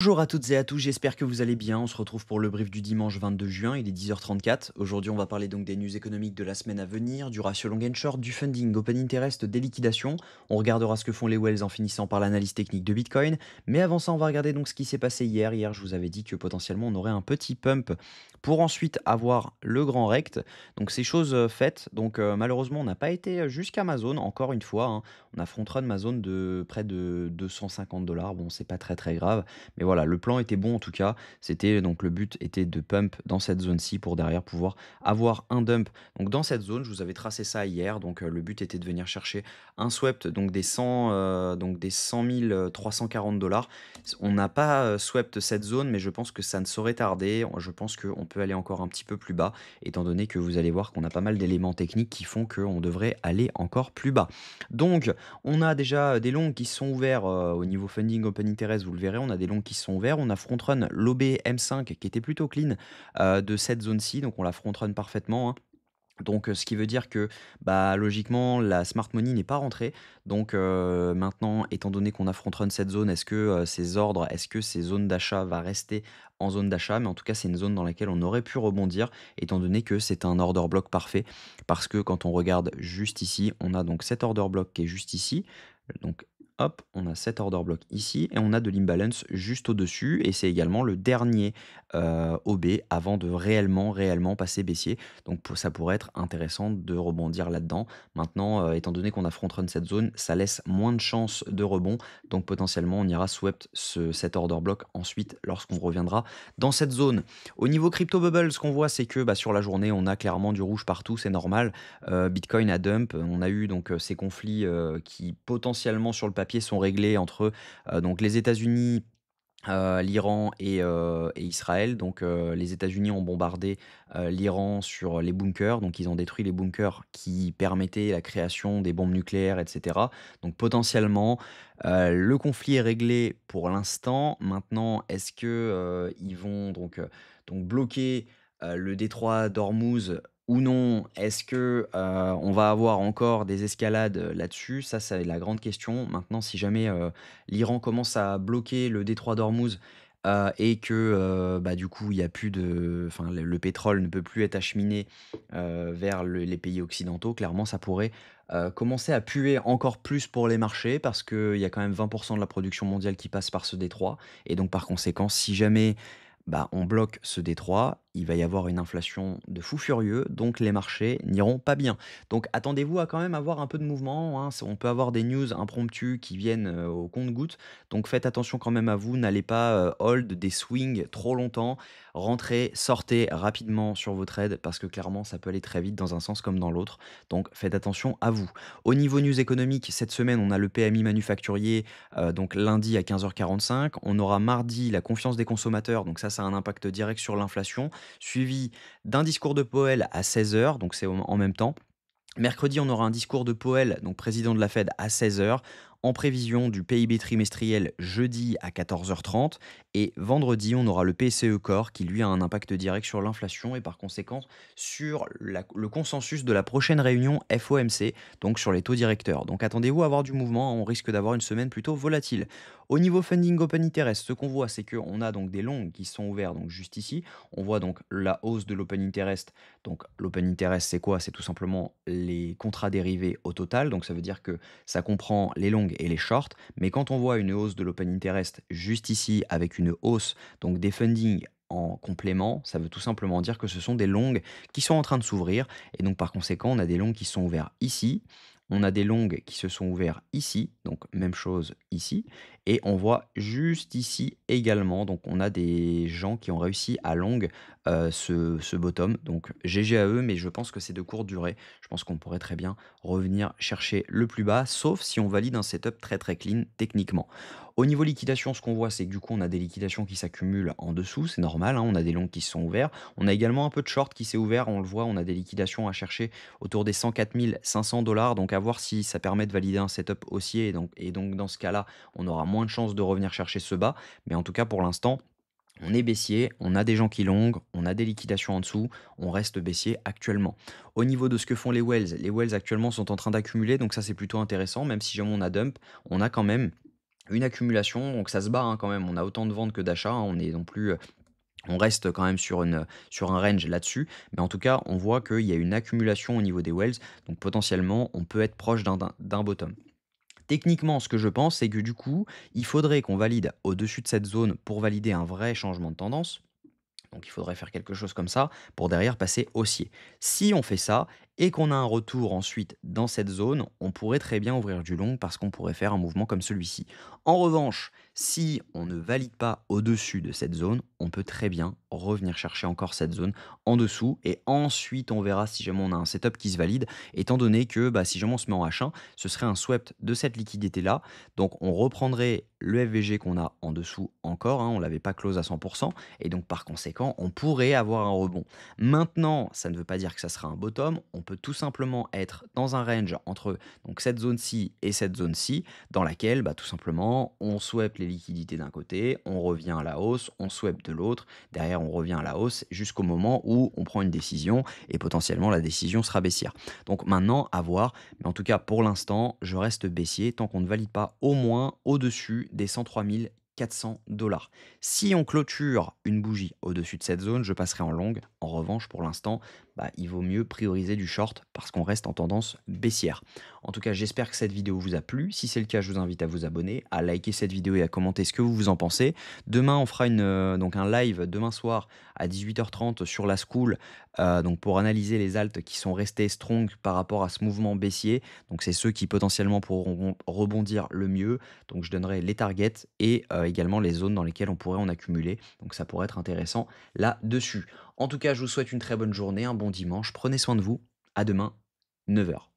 Bonjour à toutes et à tous, j'espère que vous allez bien. On se retrouve pour le brief du dimanche 22 juin, il est 10h34. Aujourd'hui, on va parler donc des news économiques de la semaine à venir, du ratio long and short, du funding, open interest, des liquidations. On regardera ce que font les whales en finissant par l'analyse technique de Bitcoin. Mais avant ça, on va regarder donc ce qui s'est passé hier. Hier, je vous avais dit que potentiellement on aurait un petit pump pour ensuite avoir le grand rect. Donc c'est chose faite. Donc malheureusement, on n'a pas été jusqu'à ma zone, encore une fois, hein. On a front-run ma zone de près de 250 $. Bon, c'est pas très très grave. Mais voilà, le plan était bon en tout cas. C'était donc le but était de pump dans cette zone-ci pour derrière pouvoir avoir un dump. Donc dans cette zone, je vous avais tracé ça hier. Donc le but était de venir chercher un swept donc des 100 340 $. On n'a pas swept cette zone, mais je pense que ça ne saurait tarder. Je pense qu'on peut aller encore un petit peu plus bas, étant donné que vous allez voir qu'on a pas mal d'éléments techniques qui font qu'on devrait aller encore plus bas. Donc on a déjà des longs qui sont ouverts au niveau funding open interest, vous le verrez, on a des longs qui sont ouverts. On a front-run l'OB M5 qui était plutôt clean de cette zone-ci, donc on la front-run parfaitement, hein. Donc, ce qui veut dire que, bah, logiquement, la smart money n'est pas rentrée. Donc, maintenant, étant donné qu'on a front-run cette zone, est-ce que ces ordres, est-ce que ces zones d'achat va rester en zone d'achat? Mais en tout cas, c'est une zone dans laquelle on aurait pu rebondir, étant donné que c'est un order block parfait. Parce que quand on regarde juste ici, on a donc cet order block qui est juste ici. Donc, hop, on a cet order block ici et on a de l'imbalance juste au-dessus. Et c'est également le dernier OB avant de réellement passer baissier. Donc ça pourrait être intéressant de rebondir là-dedans. Maintenant, étant donné qu'on a front-run cette zone, ça laisse moins de chances de rebond. Donc potentiellement, on ira swept cet order block ensuite lorsqu'on reviendra dans cette zone. Au niveau crypto bubble, ce qu'on voit, c'est que bah, sur la journée, on a clairement du rouge partout, c'est normal. Bitcoin a dump. On a eu donc ces conflits qui potentiellement sur le papier sont réglés entre donc les États-Unis, l'Iran et Israël. Donc les États-Unis ont bombardé l'Iran sur les bunkers. Donc ils ont détruit les bunkers qui permettaient la création des bombes nucléaires, etc. Donc potentiellement, le conflit est réglé pour l'instant. Maintenant, est-ce que ils vont donc bloquer le détroit d'Ormuz ou non? Est-ce que on va avoir encore des escalades là-dessus? Ça, c'est la grande question. Maintenant, si jamais l'Iran commence à bloquer le détroit d'Ormuz, et que, bah, du coup, il y a plus de enfin, le pétrole ne peut plus être acheminé, vers les pays occidentaux. Clairement, ça pourrait, commencer à puer encore plus pour les marchés parce qu'il y a quand même 20 de la production mondiale qui passe par ce détroit et donc par conséquent, si jamais, bah, on bloque ce détroit, il va y avoir une inflation de fou furieux, donc les marchés n'iront pas bien. Donc attendez-vous à quand même avoir un peu de mouvement, hein. On peut avoir des news impromptues qui viennent au compte-gouttes. Donc faites attention quand même à vous. N'allez pas hold des swings trop longtemps. Rentrez, sortez rapidement sur vos trades parce que clairement ça peut aller très vite dans un sens comme dans l'autre. Donc faites attention à vous. Au niveau news économique, cette semaine on a le PMI manufacturier donc lundi à 15h45. On aura mardi la confiance des consommateurs. Donc ça a un impact direct sur l'inflation suivi d'un discours de Powell à 16h, donc c'est en même temps. Mercredi, on aura un discours de Powell, donc président de la Fed, à 16h, en prévision du PIB trimestriel jeudi à 14h30. Et vendredi, on aura le PCE Core qui, lui, a un impact direct sur l'inflation et par conséquent sur le consensus de la prochaine réunion FOMC, donc sur les taux directeurs. Donc attendez-vous à avoir du mouvement, on risque d'avoir une semaine plutôt volatile. Au niveau funding open interest, ce qu'on voit, c'est qu'on a donc des longs qui sont ouverts donc juste ici. On voit donc la hausse de l'open interest. Donc l'open interest, c'est quoi? C'est tout simplement les contrats dérivés au total. Donc ça veut dire que ça comprend les longues et les shorts. Mais quand on voit une hausse de l'open interest juste ici avec une hausse donc des fundings en complément, ça veut tout simplement dire que ce sont des longues qui sont en train de s'ouvrir. Et donc par conséquent, on a des longues qui sont ouverts ici. On a des longues qui se sont ouverts ici, donc même chose ici. Et on voit juste ici également, donc on a des gens qui ont réussi à long ce bottom. Donc GG à eux, mais je pense que c'est de courte durée. Je pense qu'on pourrait très bien revenir chercher le plus bas, sauf si on valide un setup très très clean techniquement. Au niveau liquidation, ce qu'on voit, c'est que du coup, on a des liquidations qui s'accumulent en dessous, c'est normal, hein, on a des longs qui se sont ouverts. On a également un peu de short qui s'est ouvert, on le voit, on a des liquidations à chercher autour des 104 500 $. Donc à voir si ça permet de valider un setup haussier. Et donc dans ce cas-là, on aura moins de chances de revenir chercher ce bas. Mais en tout cas, pour l'instant, on est baissier, on a des gens qui longuent, on a des liquidations en dessous, on reste baissier actuellement. Au niveau de ce que font les whales actuellement sont en train d'accumuler, donc ça c'est plutôt intéressant, même si jamais on a dump, on a quand même Une accumulation, donc ça se bat, hein, quand même. On a autant de ventes que d'achats, hein. On est non plus, on reste quand même sur un range là-dessus. Mais en tout cas, on voit qu'il y a une accumulation au niveau des wells. Donc potentiellement, on peut être proche d'un bottom. Techniquement, ce que je pense, c'est que du coup, il faudrait qu'on valide au-dessus de cette zone pour valider un vrai changement de tendance. Donc il faudrait faire quelque chose comme ça pour derrière passer haussier. Si on fait ça et qu'on a un retour ensuite dans cette zone, on pourrait très bien ouvrir du long parce qu'on pourrait faire un mouvement comme celui-ci. En revanche, si on ne valide pas au-dessus de cette zone, on peut très bien revenir chercher encore cette zone en dessous et ensuite on verra si jamais on a un setup qui se valide, étant donné que bah, si jamais on se met en H1, ce serait un swept de cette liquidité-là. Donc on reprendrait le FVG qu'on a en dessous encore, hein, on ne l'avait pas close à 100%, et donc par conséquent, on pourrait avoir un rebond. Maintenant, ça ne veut pas dire que ça sera un bottom, on peut tout simplement être dans un range entre donc cette zone-ci et cette zone-ci, dans laquelle bah, tout simplement on sweep les liquidités d'un côté, on revient à la hausse, on sweep de l'autre, derrière on revient à la hausse jusqu'au moment où on prend une décision et potentiellement la décision sera baissière. Donc maintenant, à voir, mais en tout cas pour l'instant, je reste baissier tant qu'on ne valide pas au moins au-dessus des 103 400 $. Si on clôture une bougie au-dessus de cette zone, je passerai en longue. En revanche, pour l'instant, bah, il vaut mieux prioriser du short parce qu'on reste en tendance baissière. En tout cas, j'espère que cette vidéo vous a plu. Si c'est le cas, je vous invite à vous abonner, à liker cette vidéo et à commenter ce que vous en pensez. Demain, on fera donc un live demain soir à 18h30 sur la school, donc pour analyser les alts qui sont restés strong par rapport à ce mouvement baissier. Donc c'est ceux qui potentiellement pourront rebondir le mieux. Donc je donnerai les targets et également les zones dans lesquelles on pourrait en accumuler. Donc ça pourrait être intéressant là-dessus. En tout cas, je vous souhaite une très bonne journée, un bon dimanche. Prenez soin de vous. À demain, 9h.